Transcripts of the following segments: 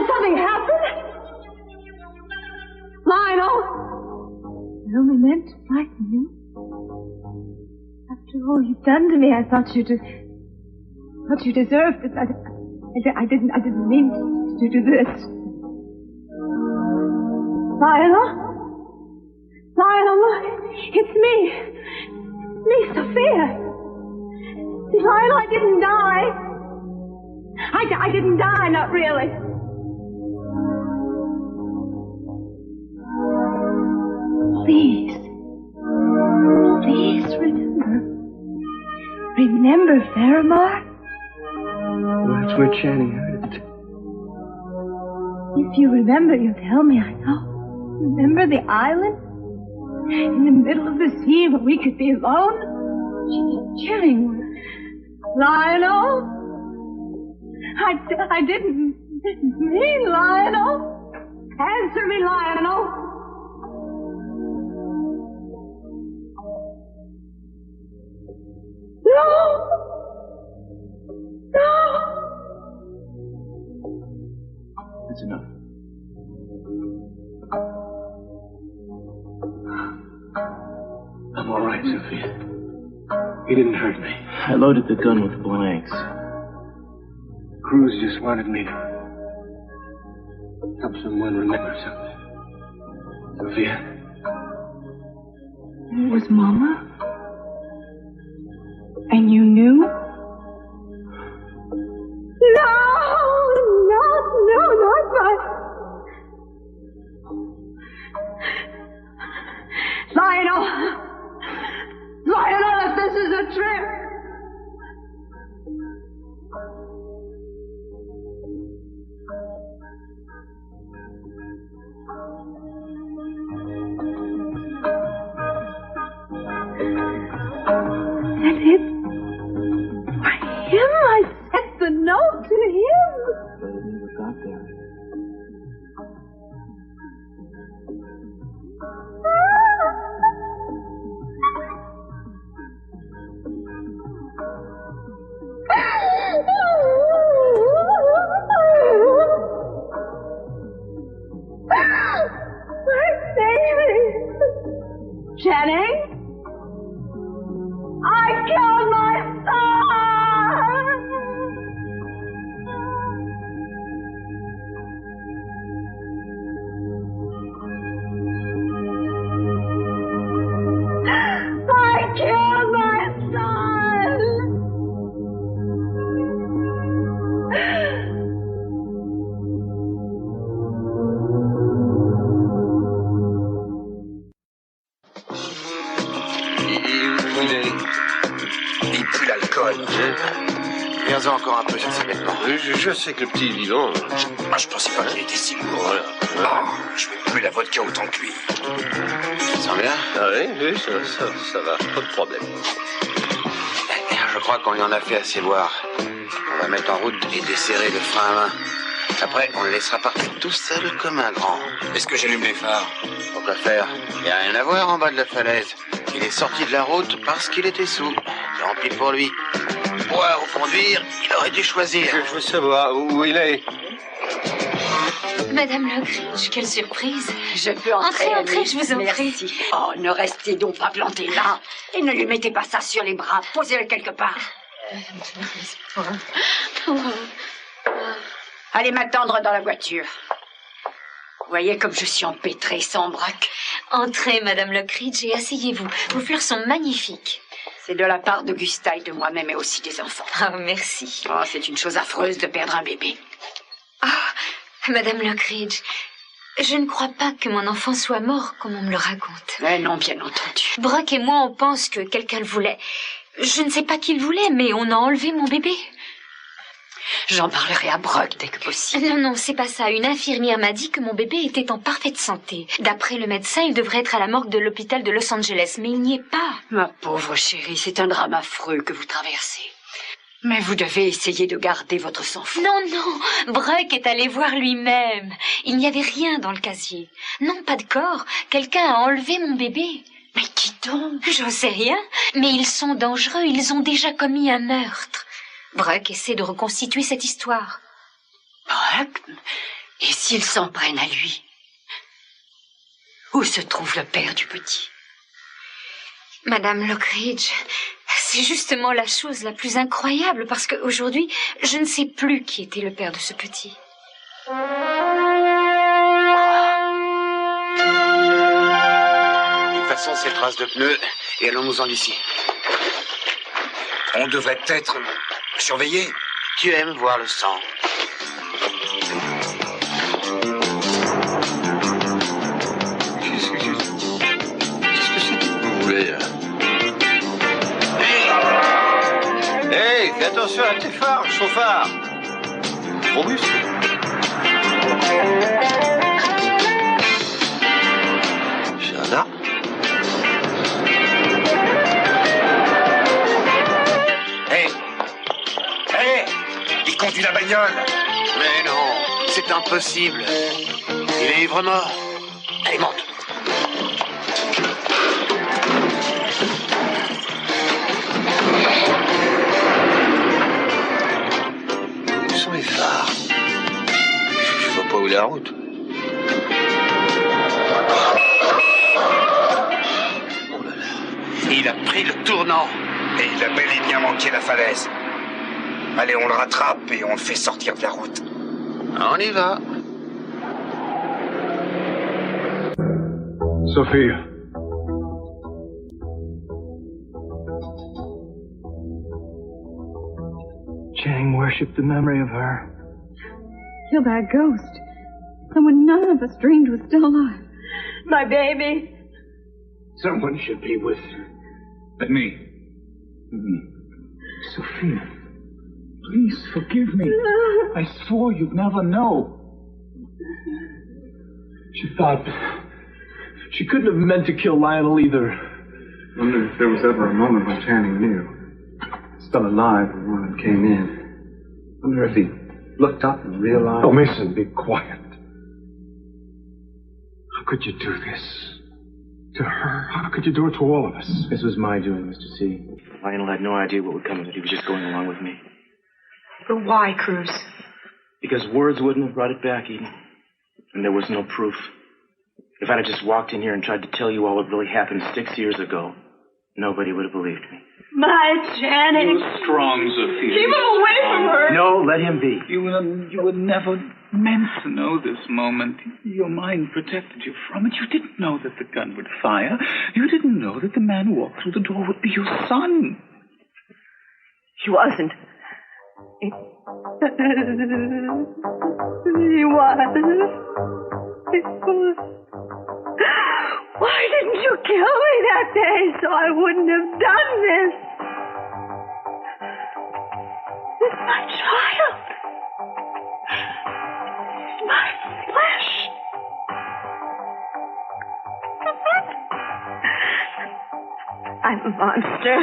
Has something happened? Lionel! I only meant to frighten you. After all you've done to me, I thought you deserved it. I didn't mean to do this. Lionel? Lionel, look. It's me. Me, Sophia. Lionel, I didn't die. I didn't die, not really. Please. Please remember. Remember Faramore? Well, that's where Channing heard it. If you remember, you tell me, I know. Remember the island? In the middle of the sea where we could be alone? Channing. Lionel? I didn't mean Lionel. Answer me, Lionel. No! No! That's enough. I'm all right, Sophia. He didn't hurt me. I loaded the gun with blanks. Cruz just wanted me to help someone remember something. Sophia. It was Mama? And you knew? No, not my... Lionel, if this is a trick. That's it. For him, I sent the note to him. But it never got there. My baby. Channing? I killed my son! I killed my son! Il pue l'alcool. Viens-en encore un peu sur ses vêtements. Je sais que le petit est vivant. Moi, je pensais pas qu'il était si lourd. Oh, je vais plus la vodka autant que lui. Tu te sens bien? Ah oui, ça va, pas de problème. Je crois qu'on lui en a fait assez boire. On va mettre en route et desserrer le frein à main. Après, on le laissera partir tout seul comme un grand. Est-ce que j'allume les phares? Pourquoi faire? Il n'y a rien à voir en bas de la falaise. Il est sorti de la route parce qu'il était sous. Tant pis pour lui. Boire ou conduire, il aurait dû choisir. Je veux savoir où il est. Madame Logridge, quelle surprise. Je peux entrer. Entrez, je vous en prie. Merci. Oh, ne restez donc pas planté là. Et ne lui mettez pas ça sur les bras. Posez-le quelque part. Allez m'attendre dans la voiture. Vous voyez comme je suis empêtrée sans braque. Entrez, Madame Lockridge, et asseyez-vous. Vos fleurs sont magnifiques. C'est de la part de Gustave, de moi-même et aussi des enfants. Ah, merci. Oh, c'est une chose affreuse de perdre un bébé. Ah, Madame Lockridge, je ne crois pas que mon enfant soit mort, comme on me le raconte. Mais non, bien entendu. Brock et moi, on pense que quelqu'un le voulait. Je ne sais pas qui le voulait, mais on a enlevé mon bébé. J'en parlerai à Brock dès que possible. Non, c'est pas ça. Une infirmière m'a dit que mon bébé était en parfaite santé. D'après le médecin, il devrait être à la morgue de l'hôpital de Los Angeles, mais il n'y est pas. Ma pauvre chérie, c'est un drame affreux que vous traversez. Mais vous devez essayer de garder votre sang-froid. Non, Brock est allé voir lui-même. Il n'y avait rien dans le casier. Non, pas de corps. Quelqu'un a enlevé mon bébé. Mais qui donc? J'en sais rien, mais ils sont dangereux. Ils ont déjà commis un meurtre. Brock essaie de reconstituer cette histoire. Brock? Et s'ils s'en prennent à lui, où se trouve le père du petit? Madame Lockridge, c'est justement la chose la plus incroyable parce qu'aujourd'hui, je ne sais plus qui était le père de ce petit. Passons ces traces de pneus et allons-nous-en d'ici. On devrait peut-être surveiller. Tu aimes voir le sang. Qu'est-ce que c'est que vous voulez? Hey, fais attention à tes phares, chauffard. Robuste. C'est un arbre. Il conduit la bagnole. Mais non, c'est impossible. Il est ivre-mort. Allez, monte. Où sont les phares? Je vois pas où est la route. Oh là là. Il a pris le tournant. Et il a bel et bien manqué la falaise. Allez, on le rattrape et on le fait sortir de la route. On y va. Sophia. Chang worshipped the memory of her. Killed our ghost. Someone none of us dreamed was still alive. My baby. Someone should be with her. But me. Sophia, please forgive me. I swore you'd never know. She thought she couldn't have meant to kill Lionel either. I wonder if there was ever a moment when Channing knew. Still alive when Warren came in. I wonder if he looked up and realized... Oh, Mason, be quiet. How could you do this? To her? How could you do it to all of us? This was my doing, Mr. C. Lionel had no idea what would come of it. He was just going along with me. But why, Cruz? Because words wouldn't have brought it back, Eden. And there was no proof. If I'd have just walked in here and tried to tell you all what really happened 6 years ago, nobody would have believed me. My Channing. You're strong, Sophia. Keep him away from her. No, let him be. You were never meant to know this moment. Your mind protected you from it. You didn't know that the gun would fire. You didn't know that the man who walked through the door would be your son. He wasn't. He was. Why didn't you kill me that day so I wouldn't have done this? This is my child. This is my flesh. I'm a monster.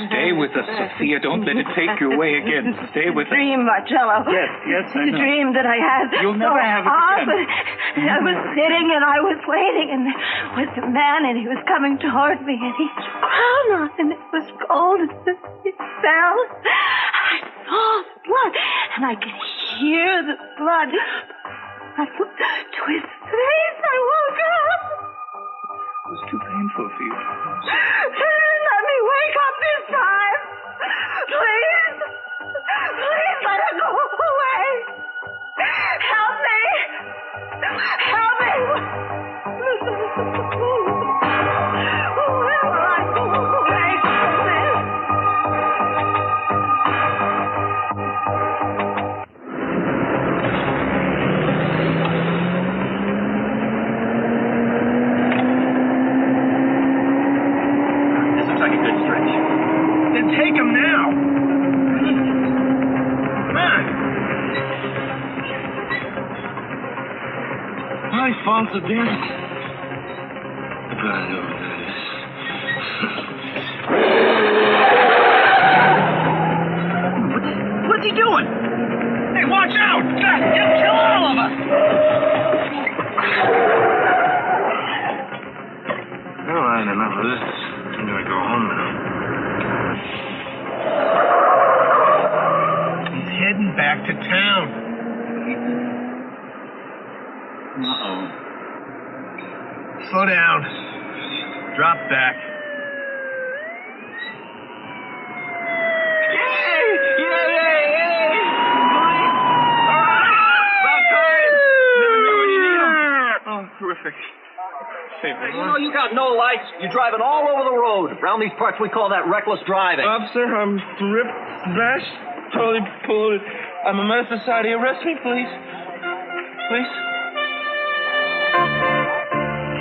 Stay with us, Sophia. Don't let it take you away again. Stay with us. Dream, Marcello. Yes, I know. The dream that I had. You'll never have it again. I was sitting and I was waiting, and there was a man, and he was coming toward me, and he had a crown on, and it was gold, and it fell. I saw the blood, and I could hear the blood. I looked to his face. I woke up. It was too painful for you. Let me wake up this time. Please. Please let her go away. Help me. Help me. Where will I go away from this? This looks like a good stretch. Then take him now. Come on. My fault again. God, oh, that is... What's he doing? Hey, watch out! He'll kill all of us! All right, enough of this. I'm gonna go home now. He's heading back to town. Uh-oh. Slow down. Drop back. Terrific. You know, you got no lights. You're driving all over the road. Around these parts, we call that reckless driving. Officer, I'm ripped, smashed, totally pulled. I'm a menace to society. Arrest me, please. Please.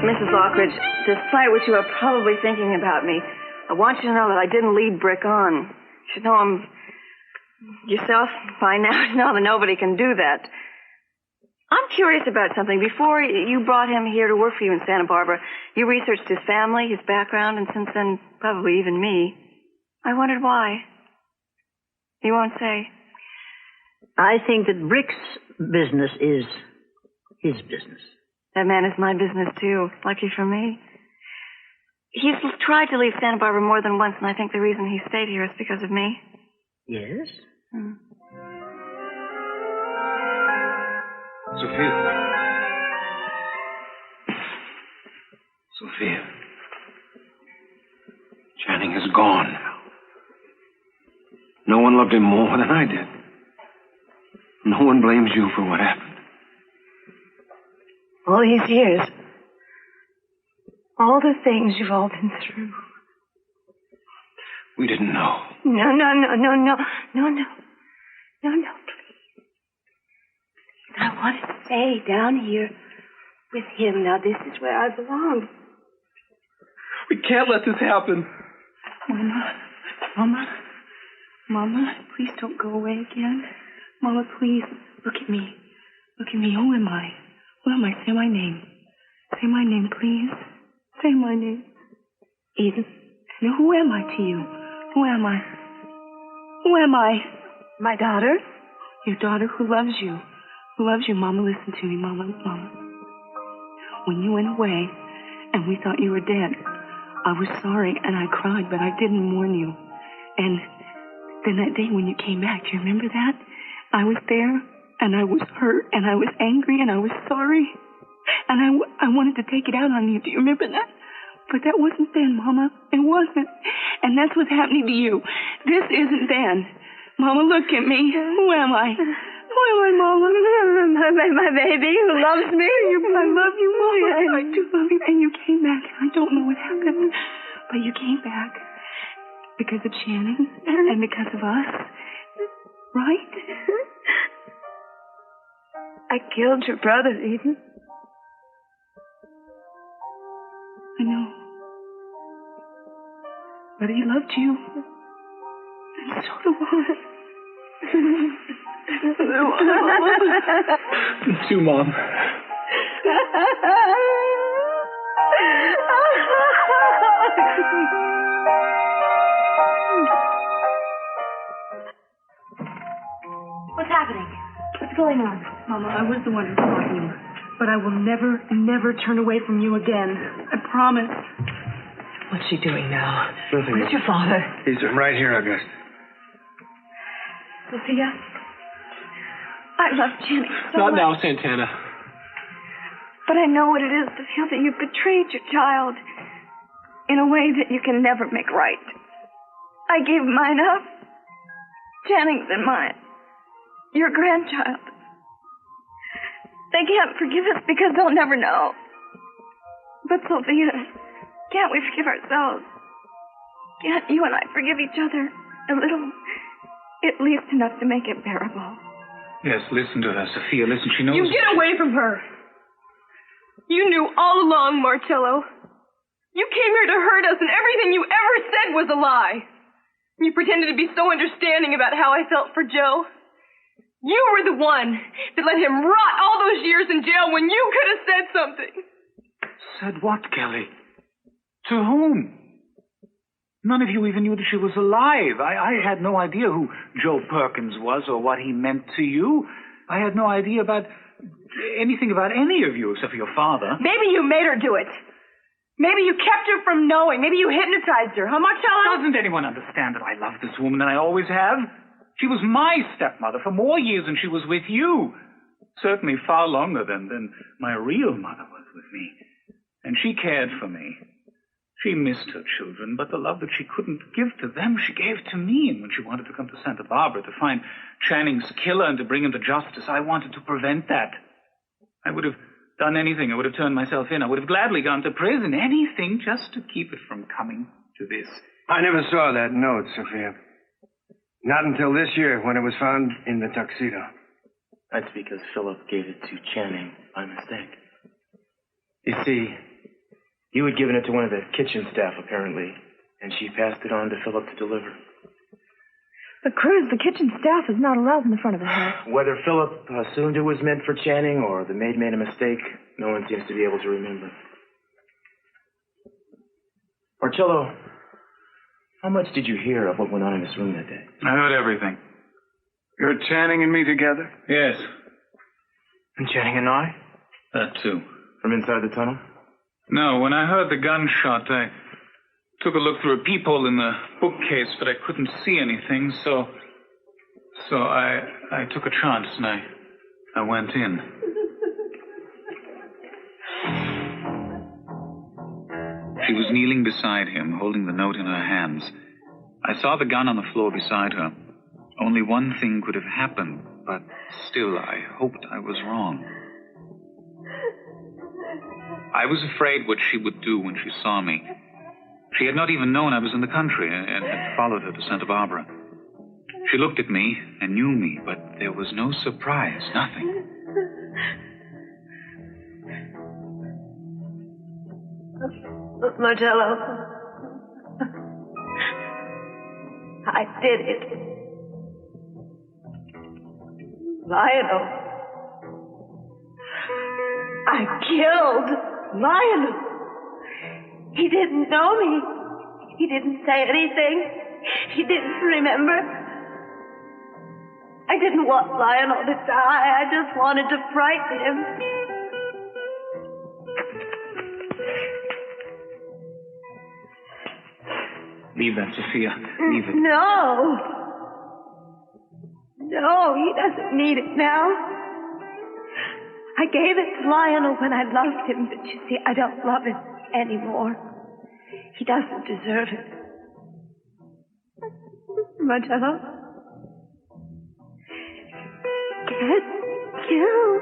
Mrs. Lockridge, despite what you are probably thinking about me, I want you to know that I didn't lead Brick on. You should know him yourself by now. Know that nobody can do that. I'm curious about something. Before you brought him here to work for you in Santa Barbara, you researched his family, his background, and since then, probably even me. I wondered why. You won't say. I think that Brick's business is his business. That man is my business, too. Lucky for me. He's tried to leave Santa Barbara more than once, and I think the reason he stayed here is because of me. Yes? Sophia. Channing is gone now. No one loved him more than I did. No one blames you for what happened. All these years, all the things you've all been through. We didn't know. No, please. I want to stay down here with him. Now, this is where I belong. We can't let this happen. Mama, please don't go away again. Mama, please, look at me. Look at me. Who am I? Who am I? Say my name. Say my name, please. Say my name. Eden. Now, who am I to you? Who am I? Who am I? My daughter? Your daughter who loves you. Who loves you. Mama, listen to me. Mama. When you went away and we thought you were dead, I was sorry and I cried, but I didn't warn you. And then that day when you came back, do you remember that? I was there and I was hurt and I was angry and I was sorry. And I wanted to take it out on you. Do you remember that? But that wasn't then, Mama. It wasn't. And that's what's happening to you. This isn't then. Mama, look at me. Who am I? Who am I, Mama? My baby who loves me. I love you, Mama. I do love you. And you came back. I don't know what happened. But you came back because of Channing and because of us. Right? I killed your brother, Eden. I know. But he loved you. And so do I. Me too, Mom. What's happening? What's going on? Mama, I was the one who taught you. But I will never turn away from you again. I promise. What's she doing now? Nothing. Where's your father? He's right here, Augusta. Sophia, I love Jenny so Not much. now, Santana. But I know what it is to feel that you've betrayed your child in a way that you can never make right. I gave mine up. Jennings and mine. Your grandchild. They can't forgive us because they'll never know. But Sophia, can't we forgive ourselves? Can't you and I forgive each other a little? At least enough to make it bearable. Yes, listen to her, Sophia. Listen, she knows... You get away from her. You knew all along, Marcello. You came here to hurt us, and everything you ever said was a lie. You pretended to be so understanding about how I felt for Joe. You were the one that let him rot all those years in jail when you could have said something. Said what, Kelly? To whom? None of you even knew that she was alive. I had no idea who Joe Perkins was or what he meant to you. I had no idea about anything about any of you except for your father. Maybe you made her do it. Maybe you kept her from knowing. Maybe you hypnotized her. Huh, Marcello? Doesn't anyone understand that I love this woman and I always have? She was my stepmother for more years than she was with you. Certainly far longer than my real mother was with me. And she cared for me. She missed her children, but the love that she couldn't give to them, she gave to me. And when she wanted to come to Santa Bárbara to find Channing's killer and to bring him to justice, I wanted to prevent that. I would have done anything. I would have turned myself in. I would have gladly gone to prison. Anything just to keep it from coming to this. I never saw that note, Sophia. Not until this year when it was found in the tuxedo. That's because Philip gave it to Channing by mistake. You see, you had given it to one of the kitchen staff, apparently, and she passed it on to Philip to deliver. But Cruz, the kitchen staff is not allowed in the front of the house. Whether Philip assumed it was meant for Channing or the maid made a mistake, no one seems to be able to remember. Marcello, how much did you hear of what went on in this room that day? I heard everything. You heard Channing and me together? Yes. And Channing and I? That too. From inside the tunnel? No, when I heard the gunshot, I took a look through a peephole in the bookcase, but I couldn't see anything, so I took a chance and I went in. She was kneeling beside him, holding the note in her hands. I saw the gun on the floor beside her. Only one thing could have happened, but still I hoped I was wrong. I was afraid what she would do when she saw me. She had not even known I was in the country and had followed her to Santa Bárbara. She looked at me and knew me, but there was no surprise, nothing. Marcello, I did it. Lionel. I killed Lionel. He didn't know me. He didn't say anything. He didn't remember. I didn't want Lionel to die. I just wanted to frighten him. Leave that, Sophia. Leave it. No. No, he doesn't need it now. I gave it to Lionel when I loved him, but you see, I don't love him anymore. He doesn't deserve it. Marcello, can't kill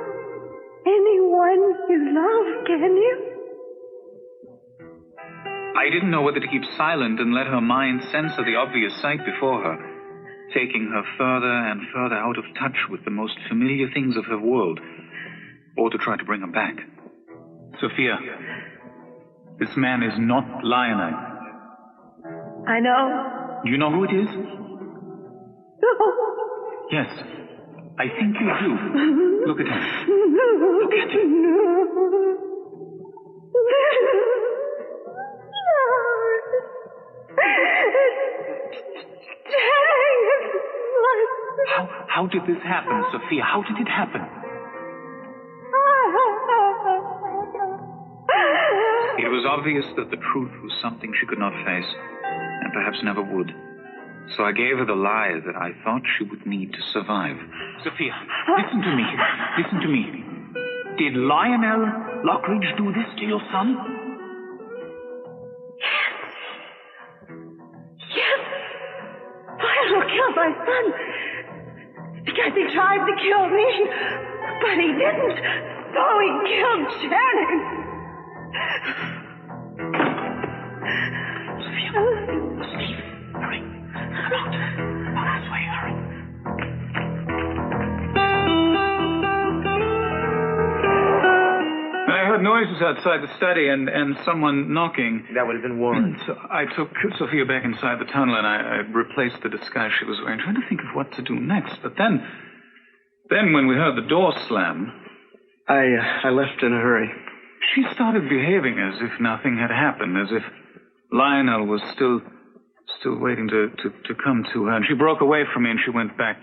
anyone you love, can you? I didn't know whether to keep silent and let her mind censor the obvious sight before her, taking her further and further out of touch with the most familiar things of her world, or to try to bring her back. Sophia, this man is not Lionel. I know. Do you know who it is? No. Yes, I think you do. Look at him. Look at him. How did this happen, Sophia? How did it happen? It was obvious that the truth was something she could not face, and perhaps never would. So I gave her the lie that I thought she would need to survive. Sophia, listen to me. Listen to me. Did Lionel Lockridge do this to your son? Yes. Lionel killed my son. Because he tried to kill me. But he didn't. So he killed Channing. Sophia. Steve, hurry. Come out. Come this way, hurry. I heard noises outside the study and someone knocking. That would have been Warren. So I took Sophia back inside the tunnel and I replaced the disguise she was wearing, trying to think of what to do next. But then when we heard the door slam, I left in a hurry. She started behaving as if nothing had happened, as if Lionel was still waiting to come to her. And she broke away from me and she went back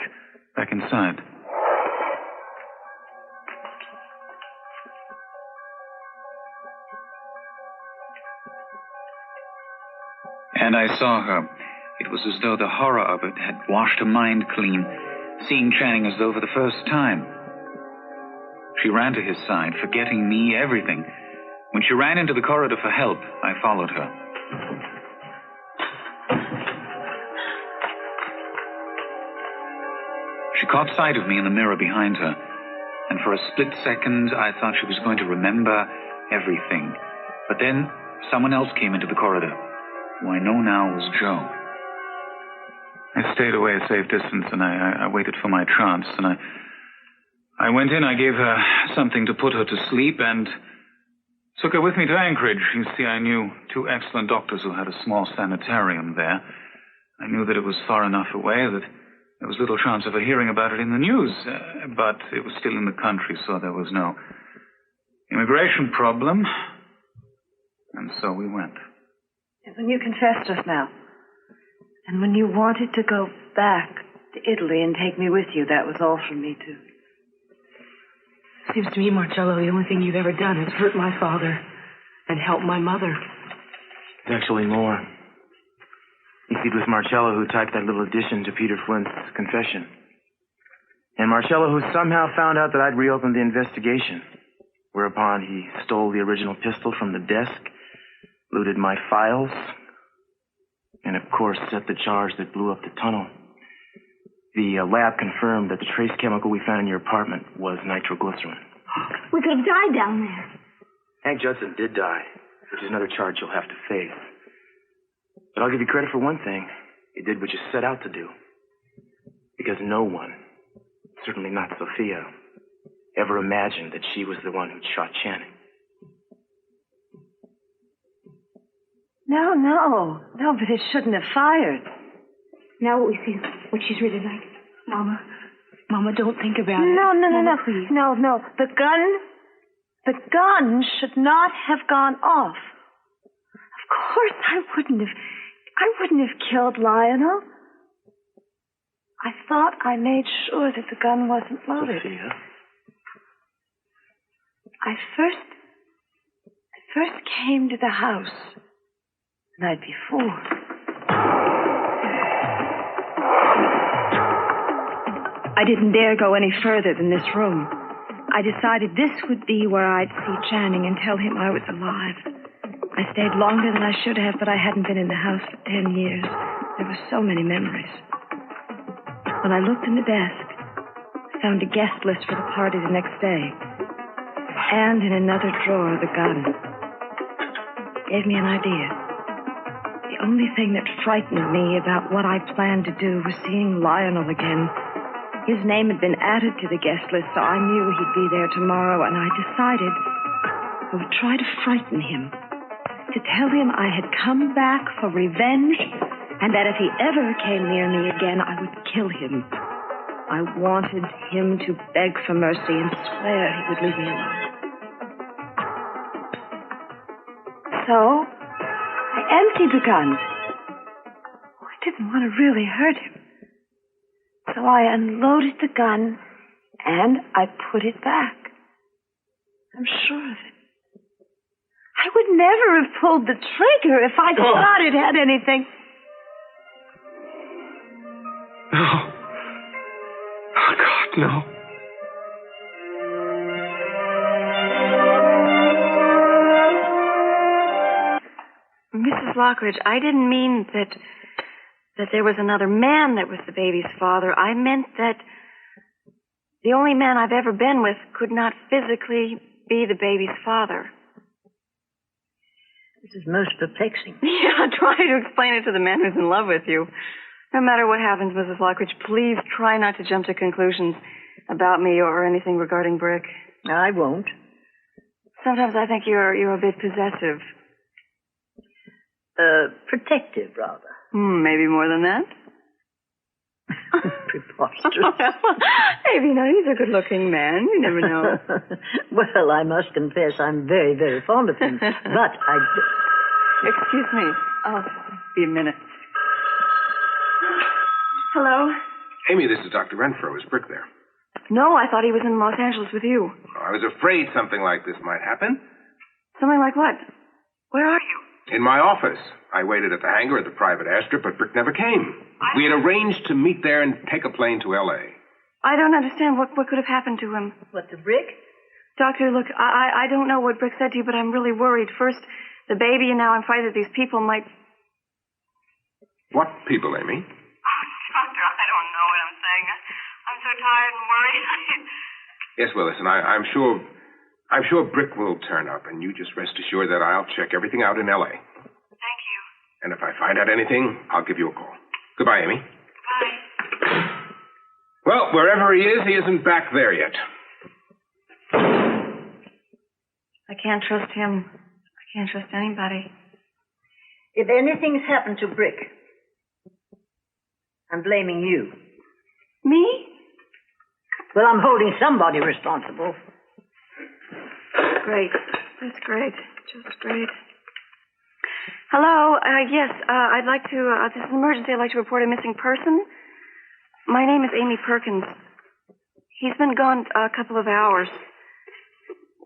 inside. And I saw her. It was as though the horror of it had washed her mind clean, seeing Channing as though for the first time. She ran to his side, forgetting me, everything. When she ran into the corridor for help, I followed her. She caught sight of me in the mirror behind her, and for a split second, I thought she was going to remember everything. But then, someone else came into the corridor, who I know now was Joe. I stayed away a safe distance, and I waited for my chance, and I went in, I gave her something to put her to sleep, and took her with me to Anchorage. You see, I knew 2 excellent doctors who had a small sanitarium there. I knew that it was far enough away that there was little chance of her hearing about it in the news, but it was still in the country, so there was no immigration problem, and so we went. And when you confessed just now, and when you wanted to go back to Italy and take me with you, that was all for me, too. Seems to me, Marcello, the only thing you've ever done is hurt my father and help my mother. It's actually more. You see, it was Marcello who typed that little addition to Peter Flint's confession. And Marcello who somehow found out that I'd reopened the investigation, whereupon he stole the original pistol from the desk, looted my files, and of course set the charge that blew up the tunnel. The lab confirmed that the trace chemical we found in your apartment was nitroglycerin. We could have died down there. Hank Judson did die, which is another charge you'll have to face. But I'll give you credit for one thing. You did what you set out to do. Because no one, certainly not Sophia, ever imagined that she was the one who'd shot Channing. No, but it shouldn't have fired. Now we see what she's really like. Mama, don't think about it. No, Mama, please. No. The gun should not have gone off. Of course I wouldn't have killed Lionel. I thought I made sure that the gun wasn't loaded. Sophia? I first came to the house the night before. I didn't dare go any further than this room. I decided this would be where I'd see Channing and tell him I was alive. I stayed longer than I should have, but I hadn't been in the house for 10 years. There were so many memories. When I looked in the desk, I found a guest list for the party the next day. And in another drawer, the gun. Gave me an idea. The only thing that frightened me about what I planned to do was seeing Lionel again. His name had been added to the guest list, so I knew he'd be there tomorrow, and I decided I would try to frighten him. To tell him I had come back for revenge, and that if he ever came near me again, I would kill him. I wanted him to beg for mercy and swear he would leave me alone. So, I emptied the gun. I didn't want to really hurt him. So I unloaded the gun, and I put it back. I'm sure of it. I would never have pulled the trigger if I thought it had anything. No. Oh, God, no. Mrs. Lockridge, I didn't mean that there was another man that was the baby's father. I meant that the only man I've ever been with could not physically be the baby's father. This is most perplexing. Yeah, try to explain it to the man who's in love with you. No matter what happens, Mrs. Lockridge, please try not to jump to conclusions about me or anything regarding Brick. I won't. Sometimes I think you're a bit possessive. Protective, rather. Maybe more than that. Preposterous. Maybe not. He's a good-looking man. You never know. Well, I must confess I'm very, very fond of him. But I... Excuse me. I'll be a minute. Hello? Amy, this is Dr. Renfro. Is Brick there? No, I thought he was in Los Angeles with you. I was afraid something like this might happen. Something like what? Where are you? In my office. I waited at the hangar at the private airstrip, but Brick never came. We had arranged to meet there and take a plane to L.A. I don't understand. What could have happened to him? What, to Brick? Doctor, look, I don't know what Brick said to you, but I'm really worried. First, the baby, and now I'm frightened that these people might... What people, Amy? Oh, Doctor, I don't know what I'm saying. I'm so tired and worried. Yes, well, listen, I'm sure Brick will turn up, and you just rest assured that I'll check everything out in L.A. Thank you. And if I find out anything, I'll give you a call. Goodbye, Amy. Bye. Well, wherever he is, he isn't back there yet. I can't trust him. I can't trust anybody. If anything's happened to Brick, I'm blaming you. Me? Well, I'm holding somebody responsible. Great. That's great. Just great. Hello. Yes, I'd like to, this is an emergency. I'd like to report a missing person. My name is Amy Perkins. He's been gone a couple of hours.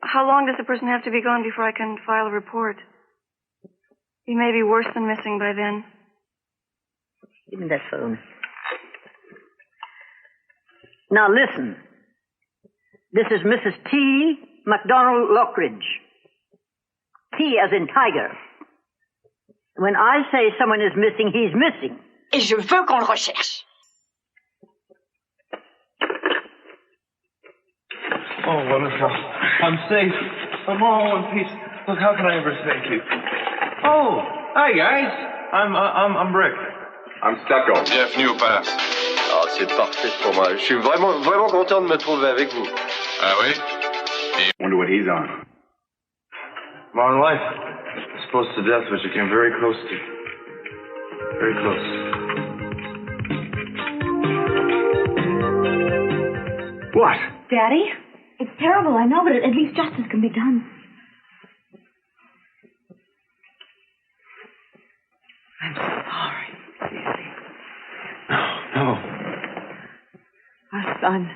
How long does the person have to be gone before I can file a report? He may be worse than missing by then. Give me that phone. Now listen. This is Mrs. T. MacDonald Lockridge. T as in tiger. When I say someone is missing, he's missing. Et je veux qu'on le recherche. Oh, wonderful. I'm safe. I'm all in one piece. Look, how can I ever thank you? Oh, hi, guys. I'm Brick. I'm Stucco. Bienvenue au palace. Oh, c'est parfait pour moi. Je suis vraiment content de me trouver avec vous. Ah oui? Wonder what he's on. Modern life. Exposed to death, which you came very close to. Very close. What? Daddy? It's terrible, I know, but at least justice can be done. I'm sorry, Cece. No. Our son.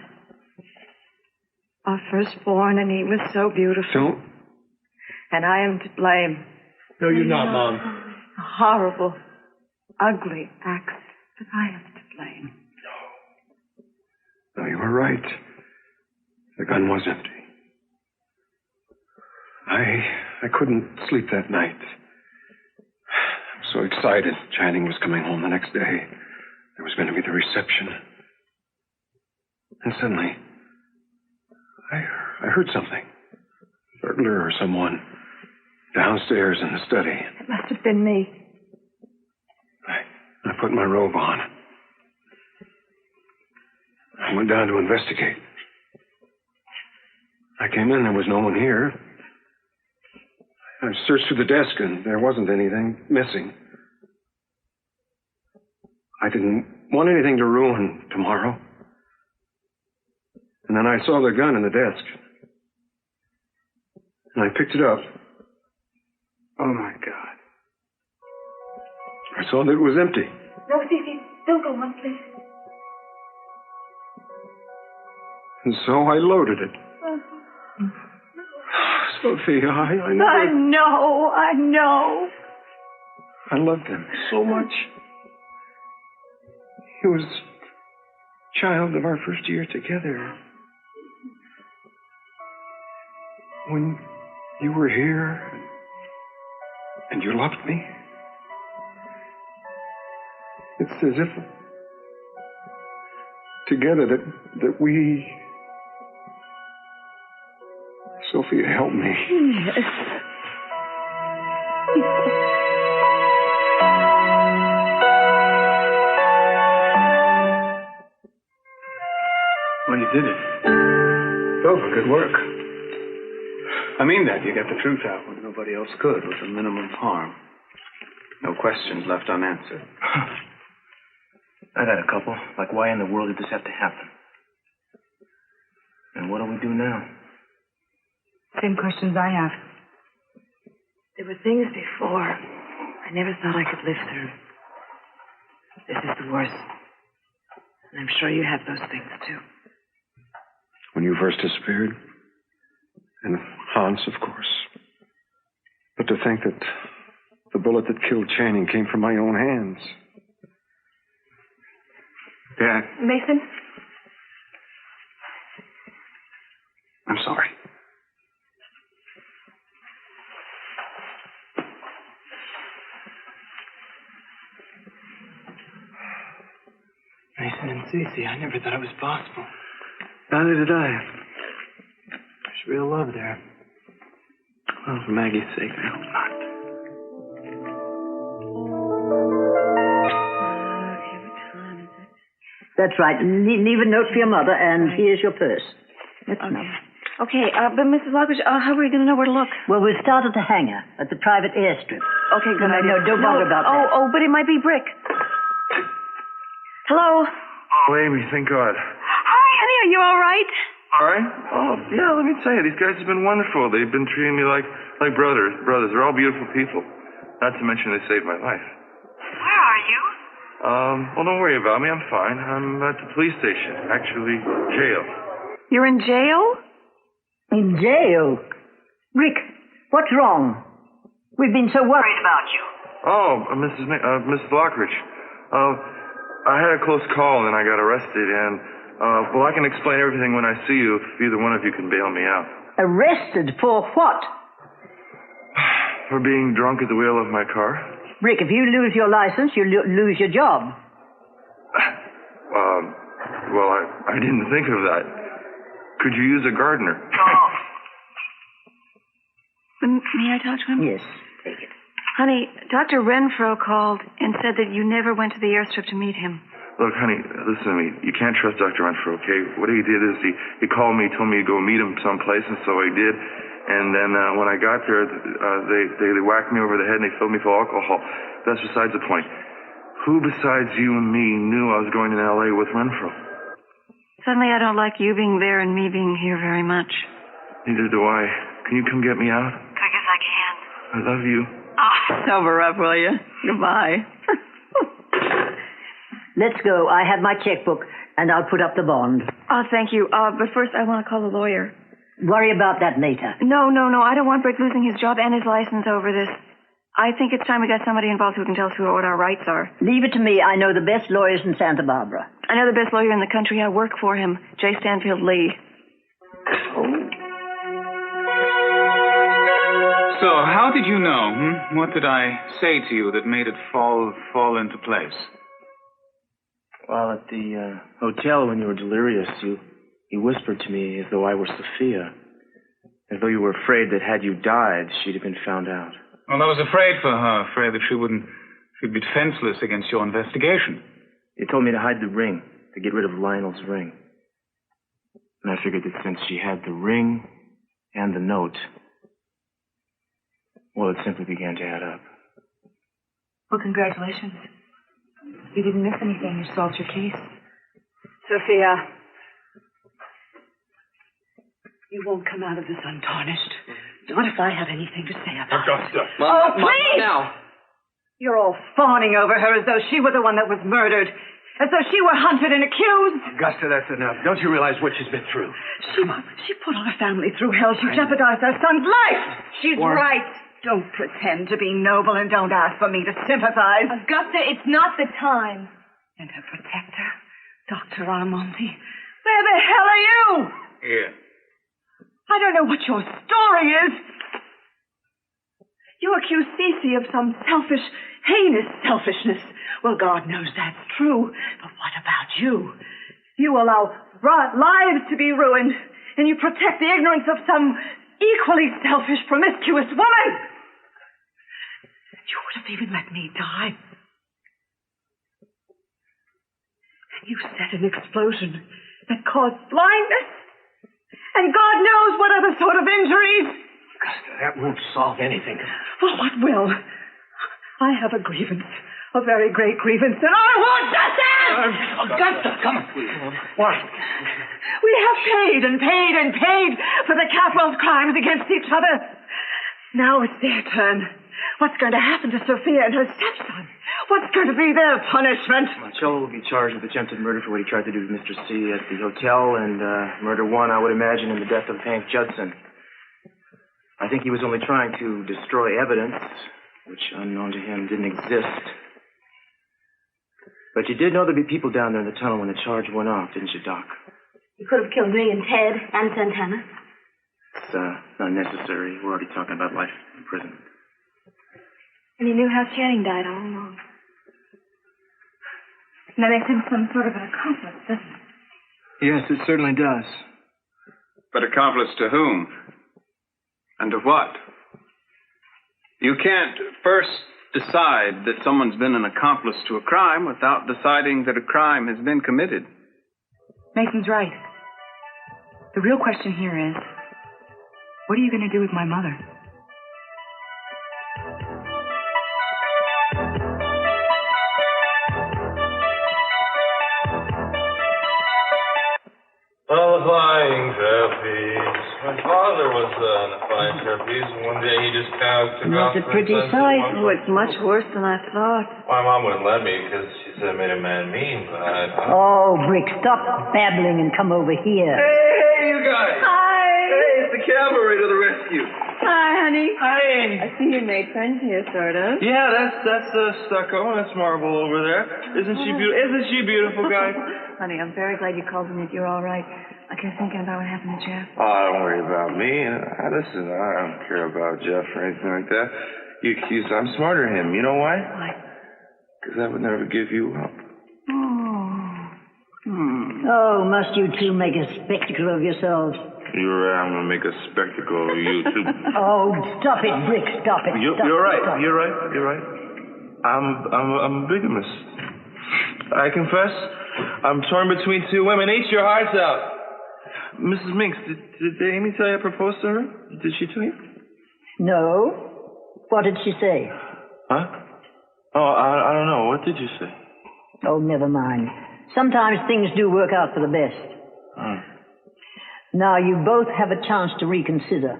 Our firstborn, and he was so beautiful. Don't. And I am to blame. No, you're not, Mom. A horrible, ugly act, but I am to blame. No, you were right. The gun was empty. I couldn't sleep that night. I was so excited. Channing was coming home the next day. There was going to be the reception. And suddenly, I heard something. A burglar or someone downstairs in the study. It must have been me. I put my robe on. I went down to investigate. I came in, there was no one here. I searched through the desk, and there wasn't anything missing. I didn't want anything to ruin tomorrow. And then I saw the gun in the desk. And I picked it up. Oh, my God. I saw that it was empty. No, Cece, don't go on, please. And so I loaded it. Sophia, I never... I know. I loved him so much. He was a child of our first year together. When you were here and you loved me, it's as if together that we... Sophia, help me. Yes. Well, you did it. Sophia, good work. I mean that. You got the truth out when nobody else could, with a minimum harm. No questions left unanswered. I've had a couple. Like, why in the world did this have to happen? And what do we do now? Same questions I have. There were things before I never thought I could live through. This is the worst. And I'm sure you have those things, too. When you first disappeared. And Hans, of course. But to think that the bullet that killed Channing came from my own hands. Dad. Mason? I'm sorry. Cece, I never thought it was possible. Neither did I. There's real love there. Well, for Maggie's sake, I hope not. That's right. Leave a note for your mother, and here's your purse. That's enough. Okay, but Mrs. Lockridge, how are we going to know where to look? Well, we'll start at the hangar, at the private airstrip. Okay, good idea. No, don't bother about that. Oh, but it might be Brick. Hello? Oh, Amy, thank God. Hi, honey, are you all right? All right? Oh, yeah, let me tell you, these guys have been wonderful. They've been treating me like brothers. They're all beautiful people. Not to mention they saved my life. Where are you? Well, don't worry about me. I'm fine. I'm at the police station. Actually, jail. You're in jail? In jail? Rick, what's wrong? We've been so worried about you. Oh, Mrs. Lockridge. I had a close call and I got arrested and, well, I can explain everything when I see you if either one of you can bail me out. Arrested for what? For being drunk at the wheel of my car. Rick, if you lose your license, you lose your job. Well, I didn't think of that. Could you use a gardener? Oh. May I talk to him? Yes, take it. Honey, Dr. Renfro called and said that you never went to the airstrip to meet him. Look, honey, listen to me. You can't trust Dr. Renfro, okay? What he did is he called me, told me to go meet him someplace, and so I did. And then when I got there, they whacked me over the head and they filled me full of alcohol. That's besides the point. Who besides you and me knew I was going to L.A. with Renfro? Suddenly I don't like you being there and me being here very much. Neither do I. Can you come get me out? I guess I can. I love you. Oh, sober up, will you? Goodbye. Let's go. I have my checkbook, and I'll put up the bond. Oh, thank you. But first I want to call the lawyer. Worry about that later. No. I don't want Brick losing his job and his license over this. I think it's time we got somebody involved who can tell us what our rights are. Leave it to me. I know the best lawyers in Santa Bárbara. I know the best lawyer in the country. I work for him, J. Stanfield Lee. So, how did you know? What did I say to you that made it fall into place? Well, at the hotel when you were delirious, you whispered to me as though I were Sophia. As though you were afraid that had you died, she'd have been found out. Well, I was afraid for her, afraid that she'd be defenseless against your investigation. You told me to hide the ring, to get rid of Lionel's ring. And I figured that since she had the ring and the note, well, it simply began to add up. Well, congratulations. You didn't miss anything. You solved your case. Sophia. You won't come out of this untarnished. Not if I have anything to say about it. Augusta. Oh, please! Now. You're all fawning over her as though she were the one that was murdered. As though she were hunted and accused. Augusta, that's enough. Don't you realize what she's been through? She put our family through hell. She jeopardized our son's life. She's Warren. right. Don't pretend to be noble and don't ask for me to sympathize. Augusta, it's not the time. And her protector, Dr. Armonti. Where the hell are you? Here. I don't know what your story is. You accuse Cece of some selfish, heinous selfishness. Well, God knows that's true. But what about you? You allow lives to be ruined, and you protect the ignorance of some equally selfish, promiscuous woman. You would have even let me die. And you set an explosion that caused blindness. And God knows what other sort of injuries. Augusta, that won't solve anything. Well, what will? I have a grievance. A very great grievance, and I want justice! Augusta, come on. Why? We have paid and paid and paid for the Catwell's crimes against each other. Now it's their turn. What's going to happen to Sophia and her stepson? What's going to be their punishment? Marcello will be charged with attempted murder for what he tried to do to Mr. C at the hotel, and murder one, I would imagine, in the death of Hank Judson. I think he was only trying to destroy evidence, which, unknown to him, didn't exist. But you did know there'd be people down there in the tunnel when the charge went off, didn't you, Doc? You could have killed me and Ted and Santana. It's not necessary. We're already talking about life in prison. And you knew how Channing died all along. That makes him some sort of an accomplice, doesn't it? Yes, it certainly does. But accomplice to whom? And to what? You can't first decide that someone's been an accomplice to a crime without deciding that a crime has been committed. Mason's right. The real question here is, what are you going to do with my mother? Oh, flying trapeze. My father was on a flying trapeze, and one day he just kind of took off. Not a pretty sight. Oh, it's much worse than I thought. My mom wouldn't let me because she said it made a man mean, but Oh, Brick, stop babbling and come over here. Hey, you guys! Hi! Hey, it's the cavalry to the rescue. Hi, honey. Hi. I see you made friends here, sort of. yeah, that's stucco. That's marble over there. Isn't she beautiful? Isn't she beautiful, guys? Honey, I'm very glad you called me if you're all right. I kept thinking about what happened to Jeff. Oh, don't worry about me. Listen, I don't care about Jeff or anything like that. I'm smarter than him. You know why? Why? Because I would never give you up. Oh, must you two make a spectacle of yourselves? You're right. I'm going to make a spectacle of you, too. Oh, stop it, Brick, stop it. You're right. You're right. I'm a bigamist. I confess, I'm torn between two women. Eat your hearts out. Mrs. Minks, did Amy tell you I proposed to her? Did she tell you? No. What did she say? Huh? Oh, I don't know. What did you say? Oh, never mind. Sometimes things do work out for the best. Now, you both have a chance to reconsider.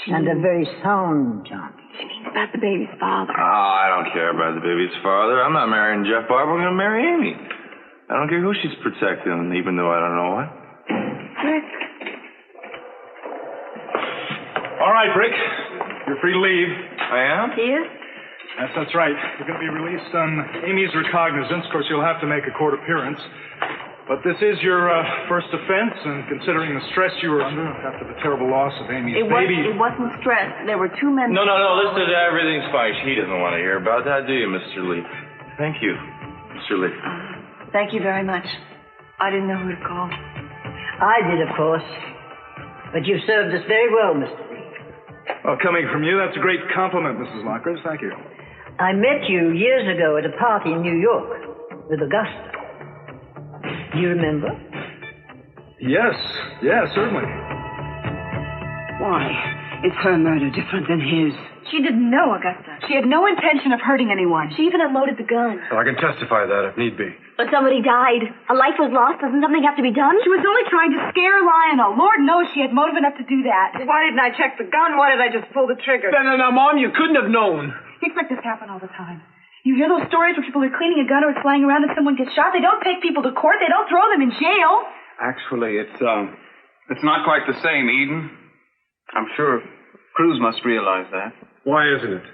And a very sound chance. She means about the baby's father. Oh, I don't care about the baby's father. I'm not marrying Jeff Barber. I'm going to marry Amy. I don't care who she's protecting, even though I don't know why. Rick. All right, Brick. You're free to leave. I am? He is? Yes, that's right. You're going to be released on Amy's recognizance. Of course, you'll have to make a court appearance. But this is your first offense, and considering the stress you were under after the terrible loss of Amy's baby... It wasn't stress. There were two men... No, listen, everything's fine. She doesn't want to hear about that, do you, Mr. Lee? Thank you, Mr. Lee. Thank you very much. I didn't know who to call. I did, of course. But you served us very well, Mr. Lee. Well, coming from you, that's a great compliment, Mrs. Lockridge. Thank you. I met you years ago at a party in New York with Augusta. Do you remember? Yes, certainly. Why? Is her murder different than his? She didn't know Augusta. She had no intention of hurting anyone. She even unloaded the gun. Well, I can testify that if need be. But somebody died. A life was lost. Doesn't something have to be done? She was only trying to scare Lionel. Lord knows she had motive enough to do that. Why didn't I check the gun? Why did I just pull the trigger? No, Mom, you couldn't have known. Things like this happen all the time. You hear those stories where people are cleaning a gun or it's flying around and someone gets shot. They don't take people to court. They don't throw them in jail. Actually, it's not quite the same, Eden. I'm sure Cruz must realize that. Why isn't it?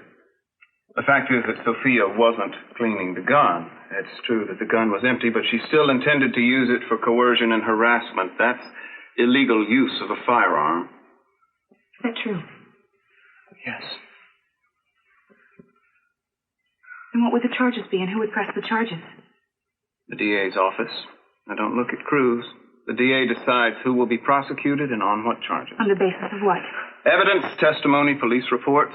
The fact is that Sophia wasn't cleaning the gun. It's true that the gun was empty, but she still intended to use it for coercion and harassment. That's illegal use of a firearm. Is that true? Yes. And what would the charges be, and who would press the charges? The DA's office. Now, don't look at Cruz. The DA decides who will be prosecuted and on what charges. On the basis of what? Evidence, testimony, police reports.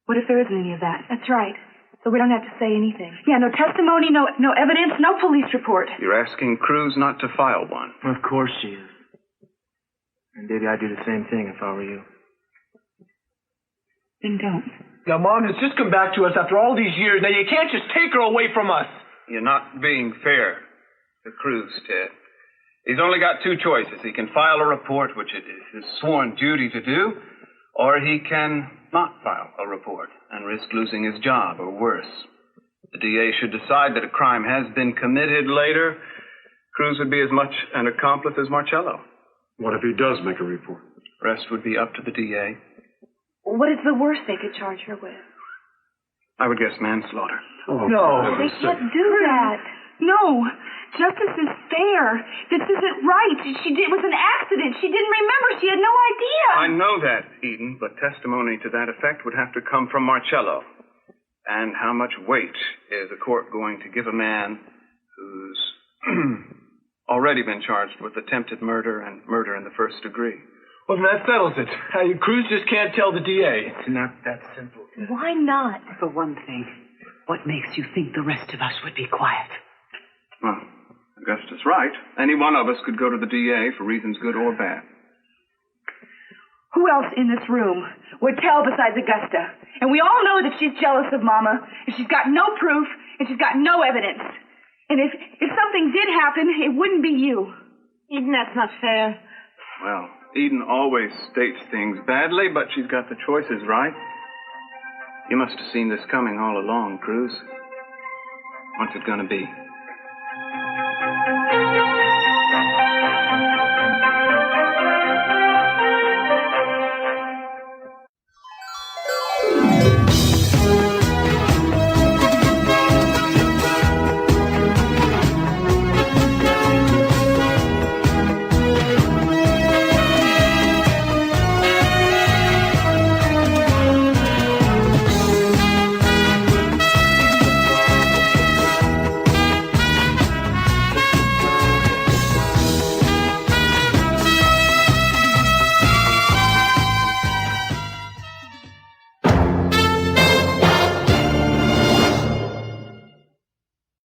What if there isn't any of that? That's right. So we don't have to say anything. Yeah, no testimony, no evidence, no police report. You're asking Cruz not to file one. Of course she is. And maybe I'd do the same thing if I were you. Then don't. Now, Mom has just come back to us after all these years. Now, you can't just take her away from us. You're not being fair to Cruz, Ted. He's only got two choices. He can file a report, which it is his sworn duty to do, or he can not file a report and risk losing his job, or worse. The DA should decide that a crime has been committed later. Cruz would be as much an accomplice as Marcello. What if he does make a report? Rest would be up to the DA. What is the worst they could charge her with? I would guess manslaughter. Oh, no. They can't do that. No. Justice is fair. This isn't right. It was an accident. She didn't remember. She had no idea. I know that, Eden, but testimony to that effect would have to come from Marcello. And how much weight is a court going to give a man who's already been charged with attempted murder and murder in the first degree? Well, then that settles it. Cruz just can't tell the DA. It's not that simple. Why not? For one thing, what makes you think the rest of us would be quiet? Well, Augusta's right. Any one of us could go to the DA for reasons good or bad. Who else in this room would tell besides Augusta? And we all know that she's jealous of Mama, and she's got no proof, and she's got no evidence. And if something did happen, it wouldn't be you. Eden, that's not fair. Well, Eden always states things badly, but she's got the choices right. You must have seen this coming all along, Cruz. What's it gonna be?